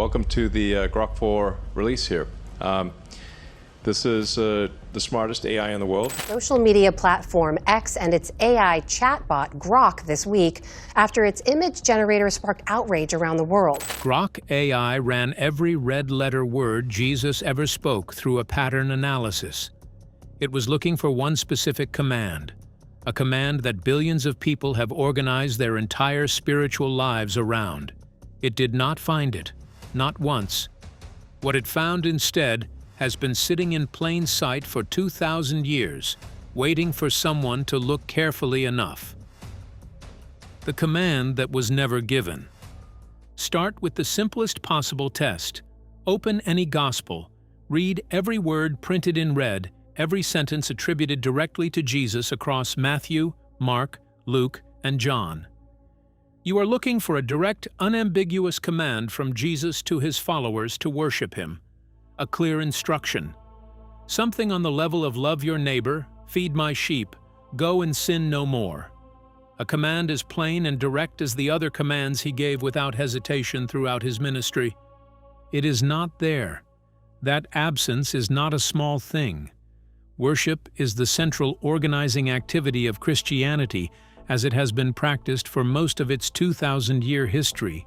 welcome to the Grok 4 release here. This is the smartest AI in the world. Social media platform X and its AI chatbot Grok this week after its image generator sparked outrage around the world. Grok AI ran every red-letter word Jesus ever spoke through a pattern analysis. It was looking for one specific command, a command that billions of people have organized their entire spiritual lives around. It did not find it, not once. What it found instead has been sitting in plain sight for 2,000 years, waiting for someone to look carefully enough. The command that was never given. Start with the simplest possible test. Open any gospel. Read every word printed in red, every sentence attributed directly to Jesus across Matthew, Mark, Luke, and John. You are looking for a direct, unambiguous command from Jesus to his followers to worship him. A clear instruction. Something on the level of love your neighbor, feed my sheep, go and sin no more. A command as plain and direct as the other commands he gave without hesitation throughout his ministry. It is not there. That absence is not a small thing. Worship is the central organizing activity of Christianity as it has been practiced for most of its 2,000-year history.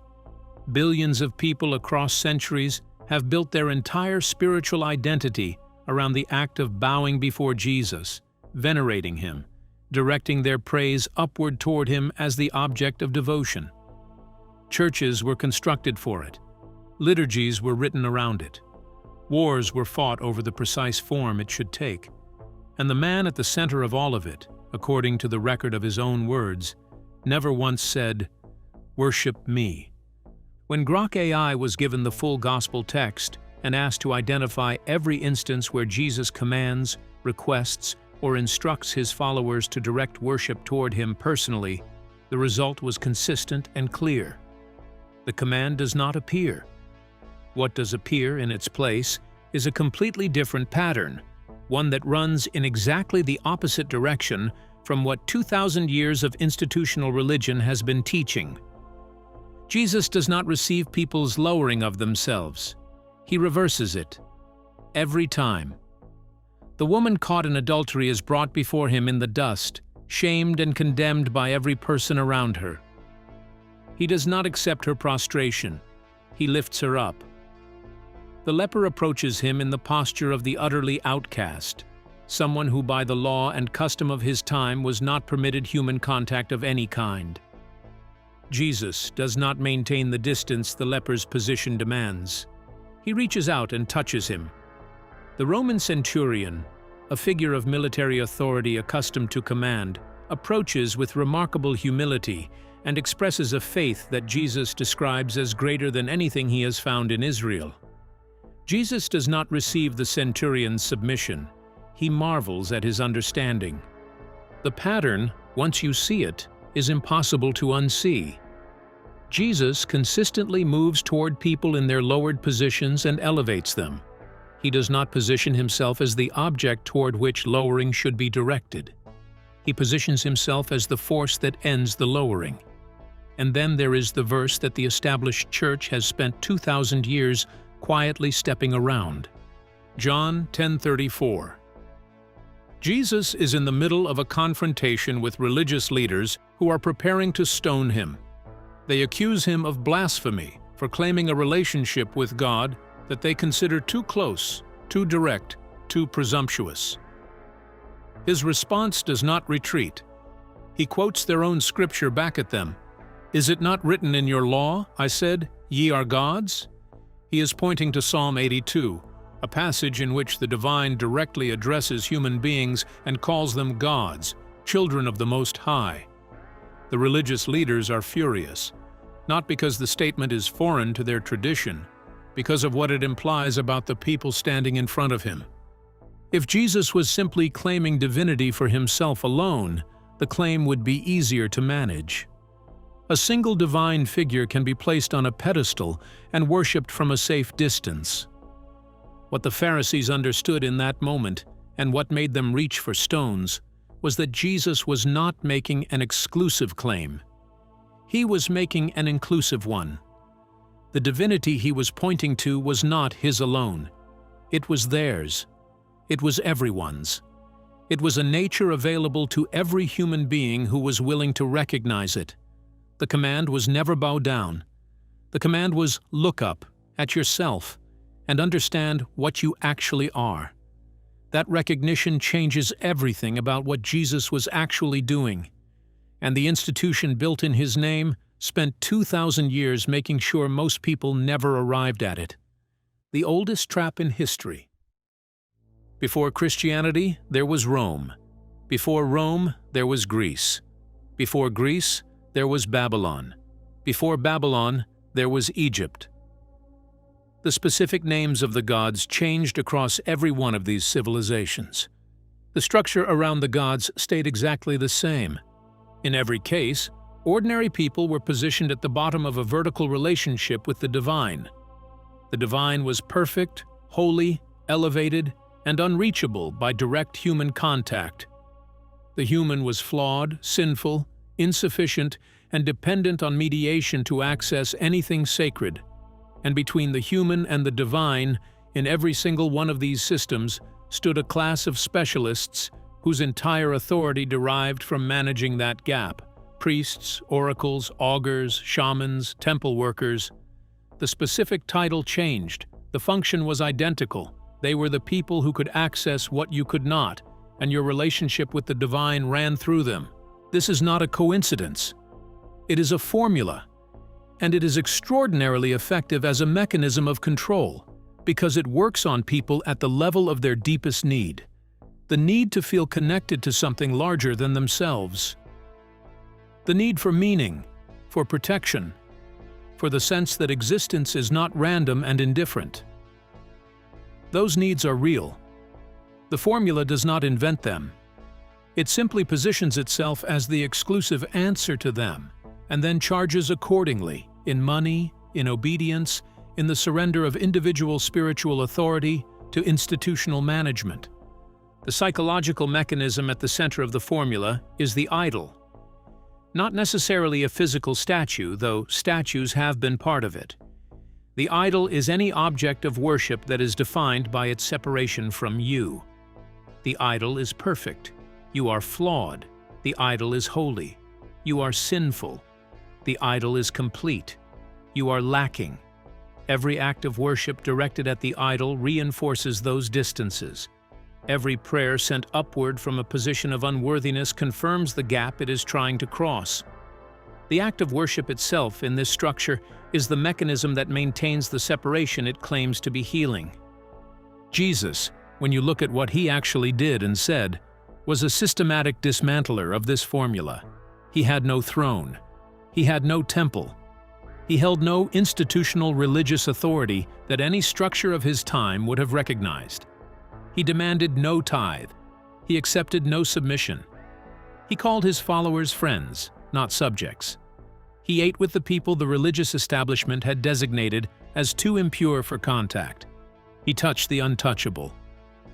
Billions of people across centuries have built their entire spiritual identity around the act of bowing before Jesus, venerating him, directing their praise upward toward him as the object of devotion. Churches were constructed for it. Liturgies were written around it. Wars were fought over the precise form it should take. And the man at the center of all of it, according to the record of his own words, never once said, "Worship me." When Grok AI was given the full gospel text and asked to identify every instance where Jesus commands, requests, or instructs his followers to direct worship toward him personally, the result was consistent and clear. The command does not appear. What does appear in its place is a completely different pattern, one that runs in exactly the opposite direction from what 2,000 years of institutional religion has been teaching. Jesus does not receive people's lowering of themselves. He reverses it. Every time. The woman caught in adultery is brought before him in the dust, shamed and condemned by every person around her. He does not accept her prostration. He lifts her up. The leper approaches him in the posture of the utterly outcast, someone who by the law and custom of his time was not permitted human contact of any kind. Jesus does not maintain the distance the leper's position demands. He reaches out and touches him. The Roman centurion, a figure of military authority accustomed to command, approaches with remarkable humility and expresses a faith that Jesus describes as greater than anything he has found in Israel. Jesus does not receive the centurion's submission. He marvels at his understanding. The pattern, once you see it, is impossible to unsee. Jesus consistently moves toward people in their lowered positions and elevates them. He does not position himself as the object toward which lowering should be directed. He positions himself as the force that ends the lowering. And then there is the verse that the established church has spent 2,000 years quietly stepping around. John 10:34. Jesus is in the middle of a confrontation with religious leaders who are preparing to stone him. They accuse him of blasphemy for claiming a relationship with God that they consider too close, too direct, too presumptuous. His response does not retreat. He quotes their own scripture back at them. "Is it not written in your law, I said, ye are gods?" He is pointing to Psalm 82, a passage in which the divine directly addresses human beings and calls them gods, children of the Most High. The religious leaders are furious, not because the statement is foreign to their tradition, because of what it implies about the people standing in front of him. If Jesus was simply claiming divinity for himself alone, the claim would be easier to manage. A single divine figure can be placed on a pedestal and worshipped from a safe distance. What the Pharisees understood in that moment, and what made them reach for stones, was that Jesus was not making an exclusive claim. He was making an inclusive one. The divinity he was pointing to was not his alone. It was theirs. It was everyone's. It was a nature available to every human being who was willing to recognize it. The command was never bow down. The command was look up at yourself and understand what you actually are. That recognition changes everything about what Jesus was actually doing. And the institution built in his name spent 2,000 years making sure most people never arrived at it. The oldest trap in history. Before Christianity, there was Rome. Before Rome, there was Greece. Before Greece, there was Babylon. Before Babylon, there was Egypt. The specific names of the gods changed across every one of these civilizations. The structure around the gods stayed exactly the same. In every case, ordinary people were positioned at the bottom of a vertical relationship with the divine. The divine was perfect, holy, elevated, and unreachable by direct human contact. The human was flawed, sinful, insufficient, and dependent on mediation to access anything sacred. And between the human and the divine, in every single one of these systems, stood a class of specialists whose entire authority derived from managing that gap: priests, oracles, augurs, shamans, temple workers. The specific title changed. The function was identical. They were the people who could access what you could not, and your relationship with the divine ran through them. This is not a coincidence. It is a formula. And it is extraordinarily effective as a mechanism of control, because it works on people at the level of their deepest need. The need to feel connected to something larger than themselves. The need for meaning, for protection, for the sense that existence is not random and indifferent. Those needs are real. The formula does not invent them. It simply positions itself as the exclusive answer to them, and then charges accordingly, in money, in obedience, in the surrender of individual spiritual authority to institutional management. The psychological mechanism at the center of the formula is the idol. Not necessarily a physical statue, though statues have been part of it. The idol is any object of worship that is defined by its separation from you. The idol is perfect. You are flawed. The idol is holy. You are sinful. The idol is complete. You are lacking. Every act of worship directed at the idol reinforces those distances. Every prayer sent upward from a position of unworthiness confirms the gap it is trying to cross. The act of worship itself in this structure is the mechanism that maintains the separation it claims to be healing. Jesus, when you look at what he actually did and said, was a systematic dismantler of this formula. He had no throne. He had no temple. He held no institutional religious authority that any structure of his time would have recognized. He demanded no tithe. He accepted no submission. He called his followers friends, not subjects. He ate with the people the religious establishment had designated as too impure for contact. He touched the untouchable.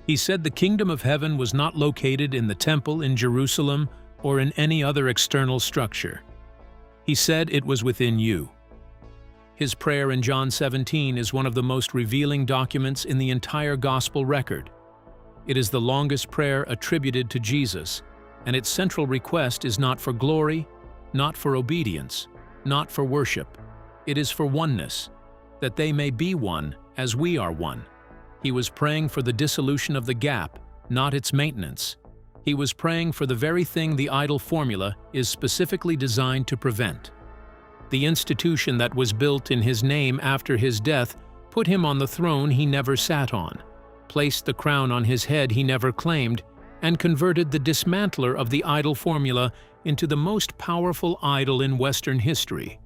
He said the kingdom of heaven was not located in the temple in Jerusalem or in any other external structure. He said it was within you. His prayer in John 17 is one of the most revealing documents in the entire gospel record. It is the longest prayer attributed to Jesus, and its central request is not for glory, not for obedience, not for worship. It is for oneness, that they may be one as we are one. He was praying for the dissolution of the gap, not its maintenance. He was praying for the very thing the idol formula is specifically designed to prevent. The institution that was built in his name after his death put him on the throne he never sat on, placed the crown on his head he never claimed, and converted the dismantler of the idol formula into the most powerful idol in Western history.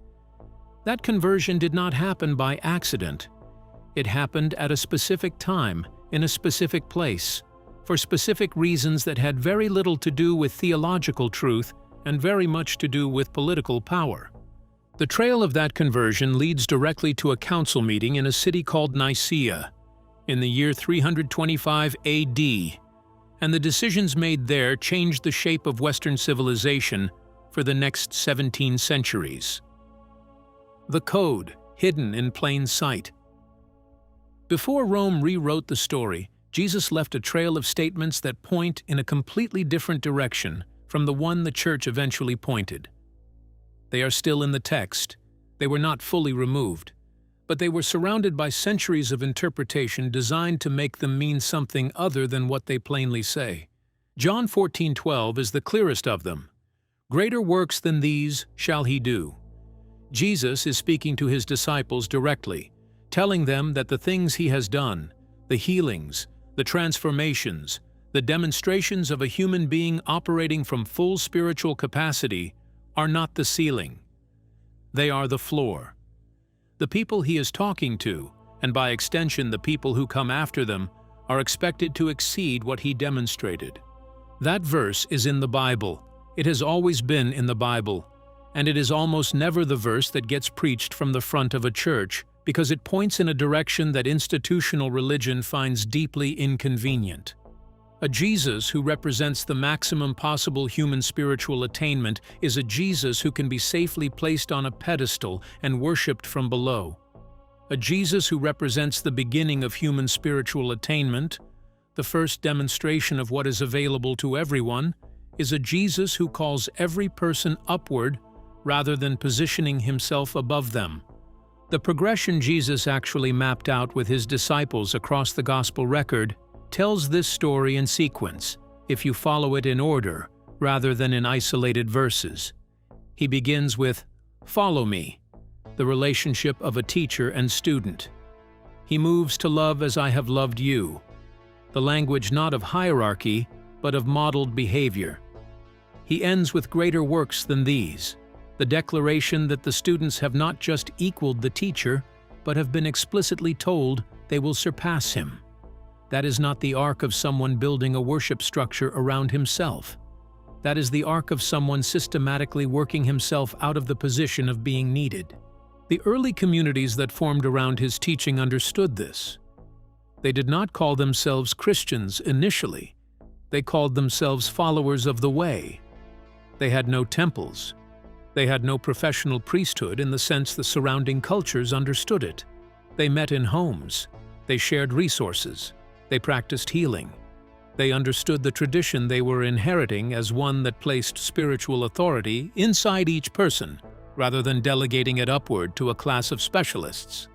That conversion did not happen by accident. It happened at a specific time, in a specific place, for specific reasons that had very little to do with theological truth and very much to do with political power. The trail of that conversion leads directly to a council meeting in a city called Nicaea in the year 325 AD, and the decisions made there changed the shape of Western civilization for the next 17 centuries. The code, hidden in plain sight. Before Rome rewrote the story, Jesus left a trail of statements that point in a completely different direction from the one the church eventually pointed. They are still in the text. They were not fully removed, but they were surrounded by centuries of interpretation designed to make them mean something other than what they plainly say. John 14:12 is the clearest of them. "Greater works than these shall he do." Jesus is speaking to his disciples directly, telling them that the things he has done, the healings, the transformations, the demonstrations of a human being operating from full spiritual capacity, are not the ceiling. They are the floor. The people he is talking to, and by extension the people who come after them, are expected to exceed what he demonstrated. That verse is in the Bible. It has always been in the Bible, and it is almost never the verse that gets preached from the front of a church because it points in a direction that institutional religion finds deeply inconvenient. A Jesus who represents the maximum possible human spiritual attainment is a Jesus who can be safely placed on a pedestal and worshipped from below. A Jesus who represents the beginning of human spiritual attainment, the first demonstration of what is available to everyone, is a Jesus who calls every person upward rather than positioning himself above them. The progression Jesus actually mapped out with his disciples across the gospel record tells this story in sequence, if you follow it in order, rather than in isolated verses. He begins with, "Follow me," the relationship of a teacher and student. He moves to "Love as I have loved you," the language not of hierarchy, but of modeled behavior. He ends with "Greater works than these," the declaration that the students have not just equaled the teacher, but have been explicitly told they will surpass him. That is not the arc of someone building a worship structure around himself. That is the arc of someone systematically working himself out of the position of being needed. The early communities that formed around his teaching understood this. They did not call themselves Christians initially. They called themselves followers of the way. They had no temples. They had no professional priesthood in the sense the surrounding cultures understood it. They met in homes. They shared resources. They practiced healing. They understood the tradition they were inheriting as one that placed spiritual authority inside each person, rather than delegating it upward to a class of specialists.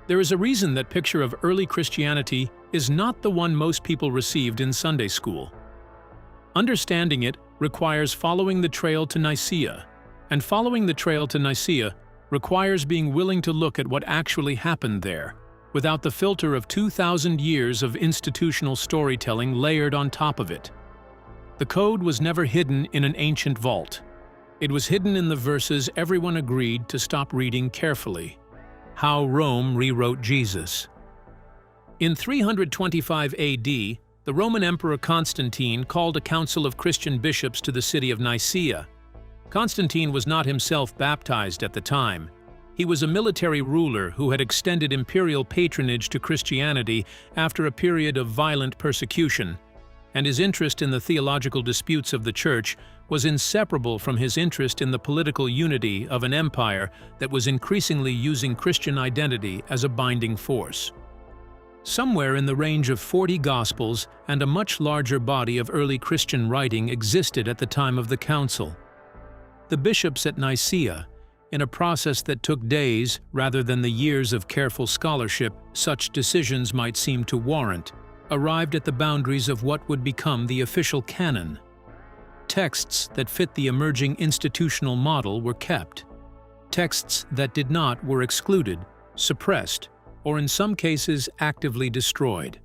There is a reason that picture of early Christianity is not the one most people received in Sunday school. Understanding it requires following the trail to Nicaea, and following the trail to Nicaea requires being willing to look at what actually happened there, without the filter of 2,000 years of institutional storytelling layered on top of it. The code was never hidden in an ancient vault. It was hidden in the verses everyone agreed to stop reading carefully. How Rome Rewrote Jesus. In 325 AD, the Roman Emperor Constantine called a council of Christian bishops to the city of Nicaea. Constantine was not himself baptized at the time. He was a military ruler who had extended imperial patronage to Christianity after a period of violent persecution, and his interest in the theological disputes of the Church was inseparable from his interest in the political unity of an empire that was increasingly using Christian identity as a binding force. Somewhere in the range of 40 Gospels and a much larger body of early Christian writing existed at the time of the council. The bishops at Nicaea, in a process that took days rather than the years of careful scholarship such decisions might seem to warrant, arrived at the boundaries of what would become the official canon. Texts that fit the emerging institutional model were kept. Texts that did not were excluded, suppressed, or in some cases actively destroyed.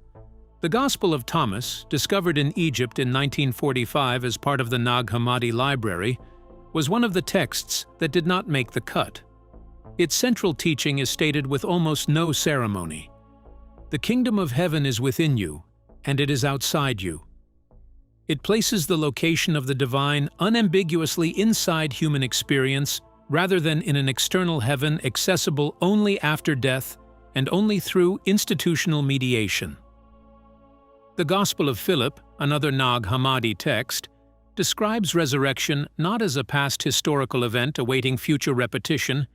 The Gospel of Thomas, discovered in Egypt in 1945 as part of the Nag Hammadi Library, was one of the texts that did not make the cut. Its central teaching is stated with almost no ceremony. The kingdom of heaven is within you, and it is outside you. It places the location of the divine unambiguously inside human experience rather than in an external heaven accessible only after death and only through institutional mediation. The Gospel of Philip, another Nag Hammadi text, describes resurrection not as a past historical event awaiting future repetition,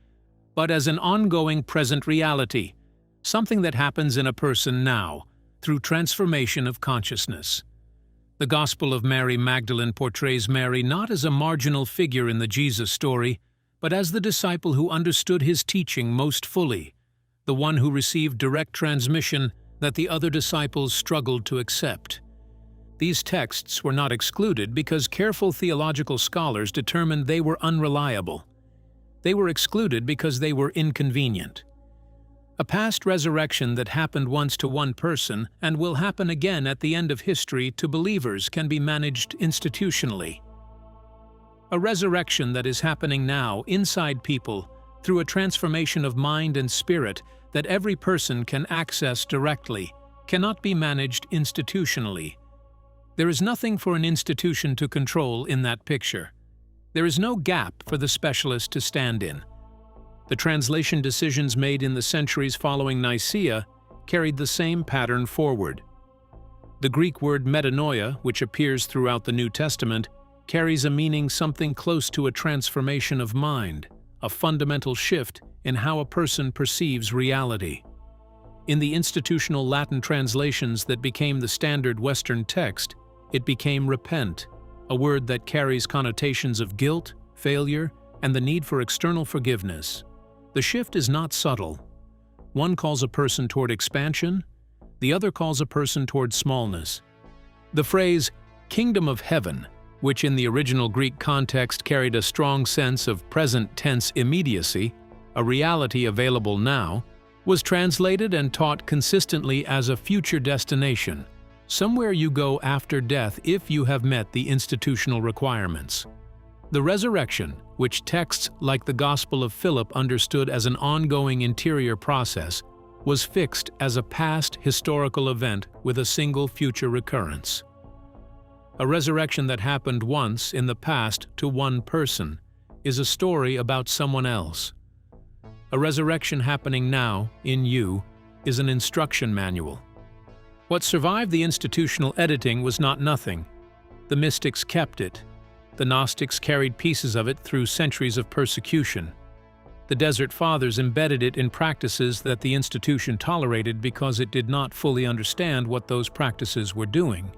but as an ongoing present reality, something that happens in a person now, through transformation of consciousness. The Gospel of Mary Magdalene portrays Mary not as a marginal figure in the Jesus story, but as the disciple who understood his teaching most fully, the one who received direct transmission that the other disciples struggled to accept. These texts were not excluded because careful theological scholars determined they were unreliable. They were excluded because they were inconvenient. A past resurrection that happened once to one person and will happen again at the end of history to believers can be managed institutionally. A resurrection that is happening now inside people through a transformation of mind and spirit that every person can access directly cannot be managed institutionally. There is nothing for an institution to control in that picture. There is no gap for the specialist to stand in. The translation decisions made in the centuries following Nicaea carried the same pattern forward. The Greek word metanoia, which appears throughout the New Testament, carries a meaning something close to a transformation of mind, a fundamental shift in how a person perceives reality. In the institutional Latin translations that became the standard Western text, it became repent, a word that carries connotations of guilt, failure, and the need for external forgiveness. The shift is not subtle. One calls a person toward expansion, the other calls a person toward smallness. The phrase, "kingdom of heaven," which in the original Greek context carried a strong sense of present tense immediacy, a reality available now, was translated and taught consistently as a future destination, somewhere you go after death if you have met the institutional requirements. The resurrection, which texts like the Gospel of Philip understood as an ongoing interior process, was fixed as a past historical event with a single future recurrence. A resurrection that happened once in the past to one person is a story about someone else. A resurrection happening now, in you, is an instruction manual. What survived the institutional editing was not nothing. The mystics kept it. The Gnostics carried pieces of it through centuries of persecution. The Desert Fathers embedded it in practices that the institution tolerated because it did not fully understand what those practices were doing.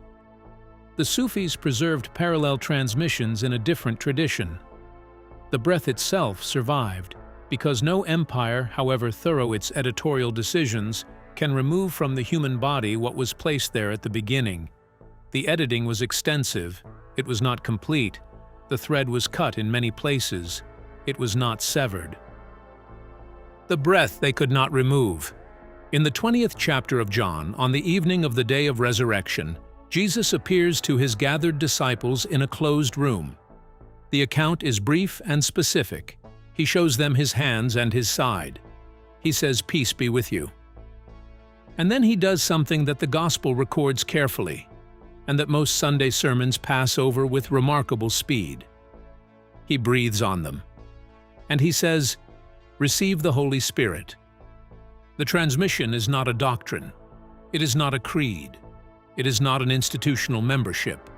The Sufis preserved parallel transmissions in a different tradition. The breath itself survived, because no empire, however thorough its editorial decisions, can remove from the human body what was placed there at the beginning. The editing was extensive. It was not complete. The thread was cut in many places. It was not severed. The breath they could not remove. In the 20th chapter of John, on the evening of the day of resurrection, Jesus appears to his gathered disciples in a closed room. The account is brief and specific. He shows them his hands and his side. He says, "Peace be with you." And then he does something that the Gospel records carefully, and that most Sunday sermons pass over with remarkable speed. He breathes on them. And he says, "Receive the Holy Spirit." The transmission is not a doctrine. It is not a creed. It is not an institutional membership.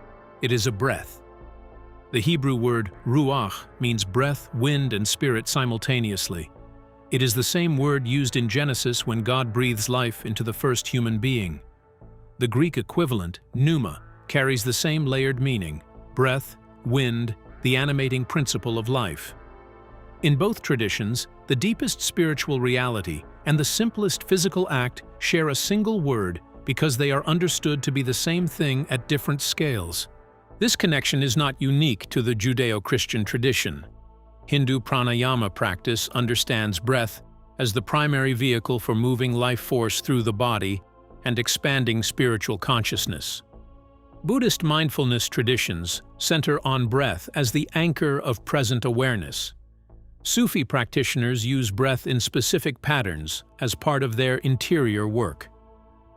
It is a breath. The Hebrew word ruach means breath, wind, and spirit simultaneously. It is the same word used in Genesis when God breathes life into the first human being. The Greek equivalent, pneuma, carries the same layered meaning: breath, wind, the animating principle of life. In both traditions, the deepest spiritual reality and the simplest physical act share a single word because they are understood to be the same thing at different scales. This connection is not unique to the Judeo-Christian tradition. Hindu pranayama practice understands breath as the primary vehicle for moving life force through the body and expanding spiritual consciousness. Buddhist mindfulness traditions center on breath as the anchor of present awareness. Sufi practitioners use breath in specific patterns as part of their interior work.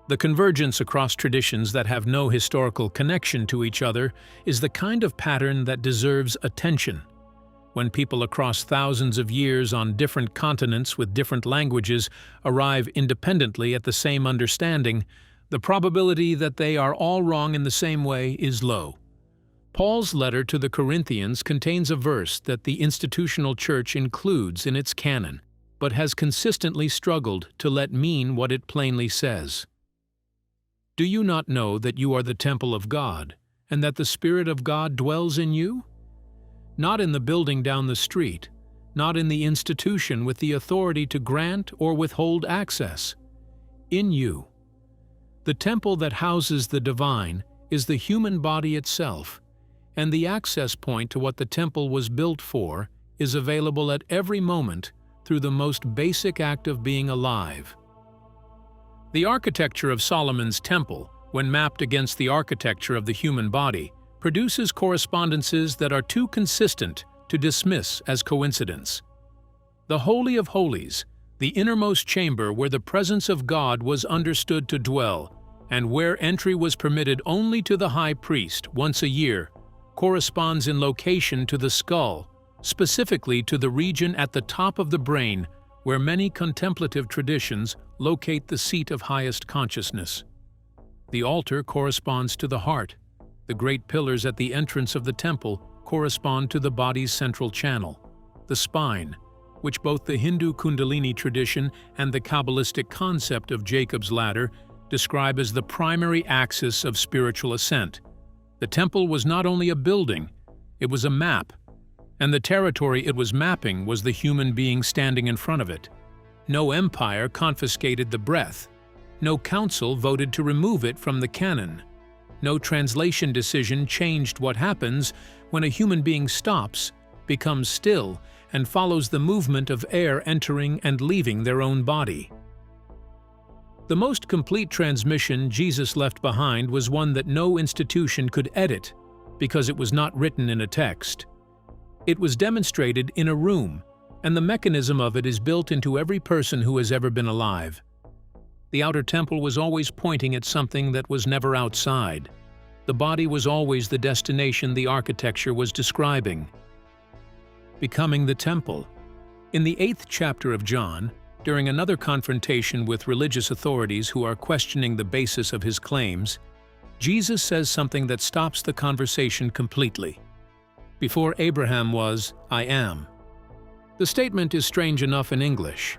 The convergence across traditions that have no historical connection to each other is the kind of pattern that deserves attention. When people across thousands of years on different continents with different languages arrive independently at the same understanding, the probability that they are all wrong in the same way is low. Paul's letter to the Corinthians contains a verse that the institutional church includes in its canon. but has consistently struggled to let mean what it plainly says. Do you not know that you are the temple of God, and that the Spirit of God dwells in you? Not in the building down the street, not in the institution with the authority to grant or withhold access. In you. The temple that houses the divine is the human body itself, and the access point to what the temple was built for is available at every moment through the most basic act of being alive. The architecture of Solomon's temple, when mapped against the architecture of the human body, produces correspondences that are too consistent to dismiss as coincidence. The Holy of Holies, the innermost chamber where the presence of God was understood to dwell, and where entry was permitted only to the high priest once a year, corresponds in location to the skull, specifically to the region at the top of the brain where many contemplative traditions locate the seat of highest consciousness. The altar corresponds to the heart. The great pillars at the entrance of the temple correspond to the body's central channel, the spine, which both the Hindu Kundalini tradition and the Kabbalistic concept of Jacob's ladder describe as the primary axis of spiritual ascent. The temple was not only a building, it was a map, and the territory it was mapping was the human being standing in front of it. No empire confiscated the breath. No council voted to remove it from the canon. No translation decision changed what happens when a human being stops, becomes still, and follows the movement of air entering and leaving their own body. The most complete transmission Jesus left behind was one that no institution could edit because it was not written in a text. It was demonstrated in a room, and the mechanism of it is built into every person who has ever been alive. The outer temple was always pointing at something that was never outside. The body was always the destination the architecture was describing. Becoming the temple. In the 8th chapter of John, during another confrontation with religious authorities who are questioning the basis of his claims, Jesus says something that stops the conversation completely. Before Abraham was, I am. The statement is strange enough in English.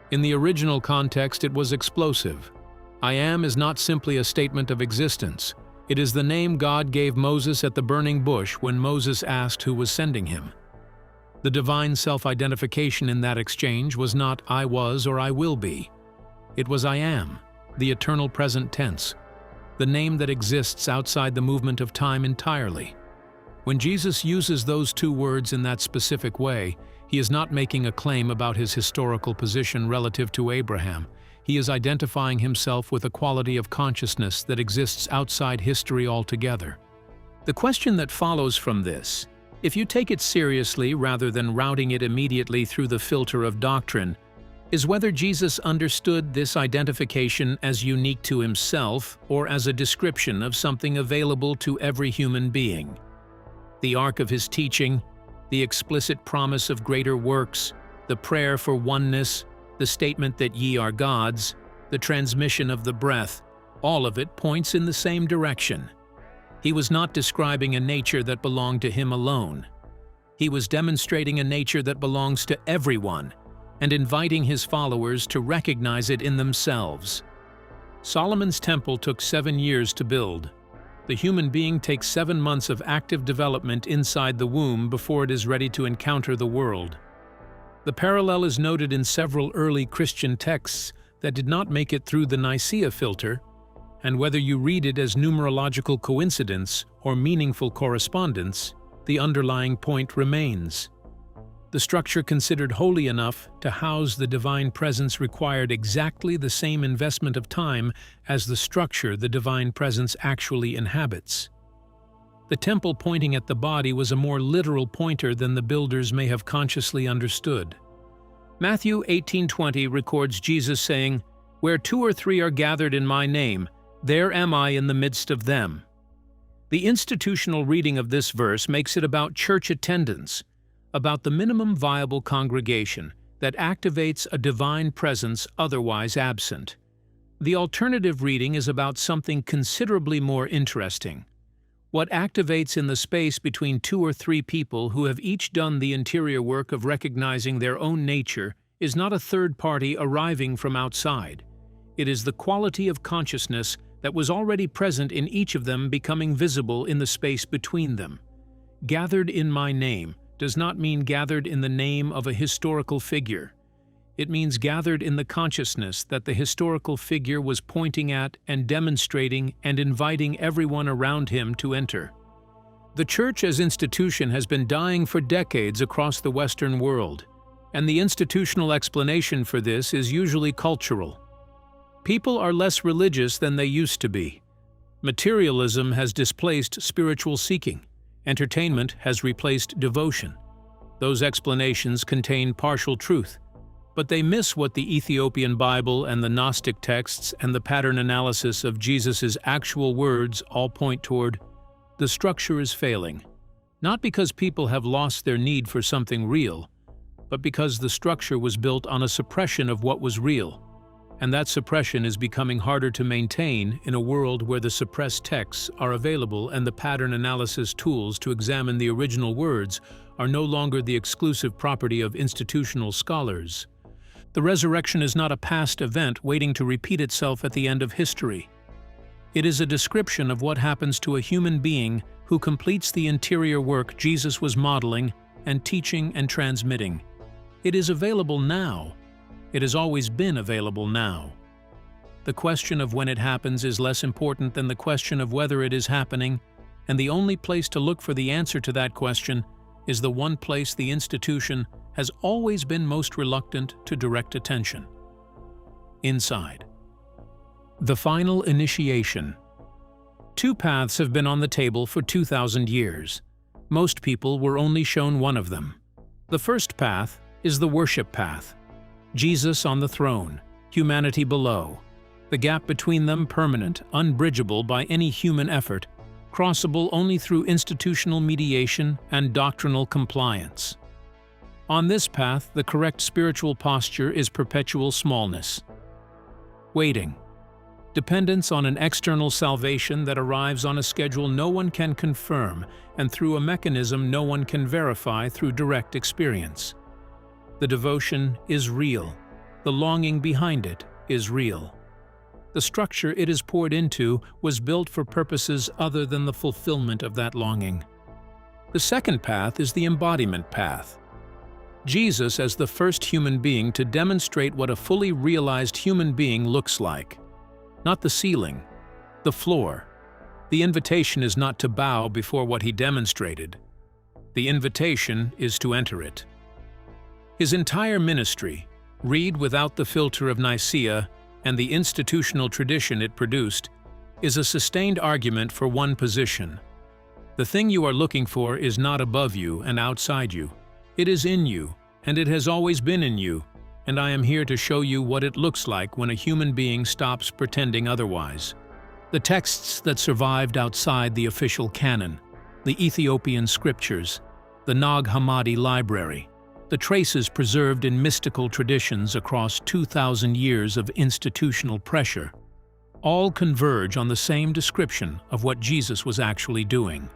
In the original context, it was explosive. I am is not simply a statement of existence. It is the name God gave Moses at the burning bush when Moses asked who was sending him. The divine self-identification in that exchange was not I was or I will be. It was I am, the eternal present tense, the name that exists outside the movement of time entirely. When Jesus uses those two words in that specific way, he is not making a claim about his historical position relative to Abraham. He is identifying himself with a quality of consciousness that exists outside history altogether. The question that follows from this, if you take it seriously rather than routing it immediately through the filter of doctrine, is whether Jesus understood this identification as unique to himself or as a description of something available to every human being. The arc of his teaching, the explicit promise of greater works, the prayer for oneness, the statement that ye are gods, the transmission of the breath, all of it points in the same direction. He was not describing a nature that belonged to him alone. He was demonstrating a nature that belongs to everyone and inviting his followers to recognize it in themselves. Solomon's temple took 7 years to build. The human being takes 7 months of active development inside the womb before it is ready to encounter the world. The parallel is noted in several early Christian texts that did not make it through the Nicaea filter, and whether you read it as numerological coincidence or meaningful correspondence, the underlying point remains. The structure considered holy enough to house the divine presence required exactly the same investment of time as the structure the divine presence actually inhabits. The temple pointing at the body was a more literal pointer than the builders may have consciously understood. Matthew 18:20 records Jesus saying, "Where 2 or 3 are gathered in my name, there am I in the midst of them." The institutional reading of this verse makes it about church attendance, about the minimum viable congregation that activates a divine presence otherwise absent. The alternative reading is about something considerably more interesting. What activates in the space between 2 or 3 people who have each done the interior work of recognizing their own nature is not a third party arriving from outside. It is the quality of consciousness that was already present in each of them becoming visible in the space between them. Gathered in my name does not mean gathered in the name of a historical figure. It means gathered in the consciousness that the historical figure was pointing at and demonstrating and inviting everyone around him to enter. The Church as institution has been dying for decades across the Western world, and the institutional explanation for this is usually cultural. People are less religious than they used to be. Materialism has displaced spiritual seeking. Entertainment has replaced devotion. Those explanations contain partial truth, but they miss what the Ethiopian Bible and the Gnostic texts and the pattern analysis of Jesus' actual words all point toward. The structure is failing, not because people have lost their need for something real, but because the structure was built on a suppression of what was real, and that suppression is becoming harder to maintain in a world where the suppressed texts are available and the pattern analysis tools to examine the original words are no longer the exclusive property of institutional scholars. The resurrection is not a past event waiting to repeat itself at the end of history. It is a description of what happens to a human being who completes the interior work Jesus was modeling and teaching and transmitting. It is available now. It has always been available now. The question of when it happens is less important than the question of whether it is happening, and the only place to look for the answer to that question is the one place the institution has always been most reluctant to direct attention: inside. The final initiation. Two paths have been on the table for 2,000 years. Most people were only shown one of them. The first path is the worship path. Jesus on the throne, humanity below. The gap between them permanent, unbridgeable by any human effort, crossable only through institutional mediation and doctrinal compliance. On this path, the correct spiritual posture is perpetual smallness. Waiting. Dependence on an external salvation that arrives on a schedule no one can confirm and through a mechanism no one can verify through direct experience. The devotion is real. The longing behind it is real. The structure it is poured into was built for purposes other than the fulfillment of that longing. The second path is the embodiment path. Jesus as the first human being to demonstrate what a fully realized human being looks like. Not the ceiling, the floor. The invitation is not to bow before what he demonstrated. The invitation is to enter it. His entire ministry, read without the filter of Nicaea and the institutional tradition it produced, is a sustained argument for one position. The thing you are looking for is not above you and outside you. It is in you, and it has always been in you, and I am here to show you what it looks like when a human being stops pretending otherwise. The texts that survived outside the official canon, the Ethiopian scriptures, the Nag Hammadi library, the traces preserved in mystical traditions across 2,000 years of institutional pressure, all converge on the same description of what Jesus was actually doing.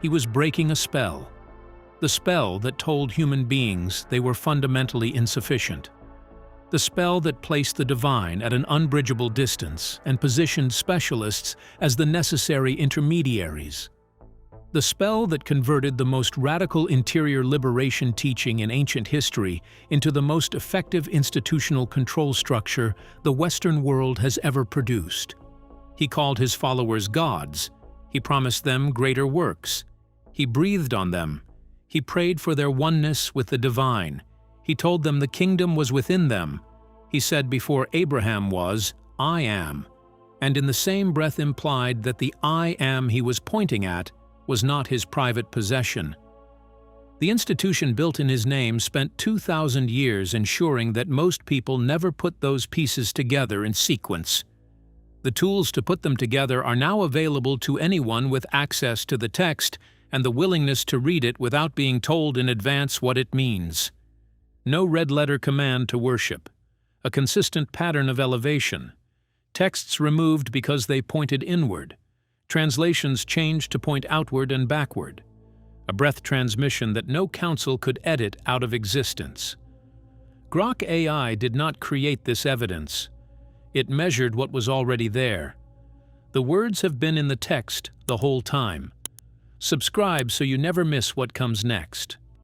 He was breaking a spell, the spell that told human beings they were fundamentally insufficient, the spell that placed the divine at an unbridgeable distance and positioned specialists as the necessary intermediaries, the spell that converted the most radical interior liberation teaching in ancient history into the most effective institutional control structure the Western world has ever produced. He called his followers gods. He promised them greater works. He breathed on them. He prayed for their oneness with the divine. He told them the kingdom was within them. He said before Abraham was, I am, and in the same breath implied that the I am he was pointing at was not his private possession. The institution built in his name spent 2,000 years ensuring that most people never put those pieces together in sequence. The tools to put them together are now available to anyone with access to the text and the willingness to read it without being told in advance what it means. No red-letter command to worship. A consistent pattern of elevation. Texts removed because they pointed inward. Translations changed to point outward and backward. A breath transmission that no council could edit out of existence. Grok AI did not create this evidence. It measured what was already there. The words have been in the text the whole time. Subscribe so you never miss what comes next.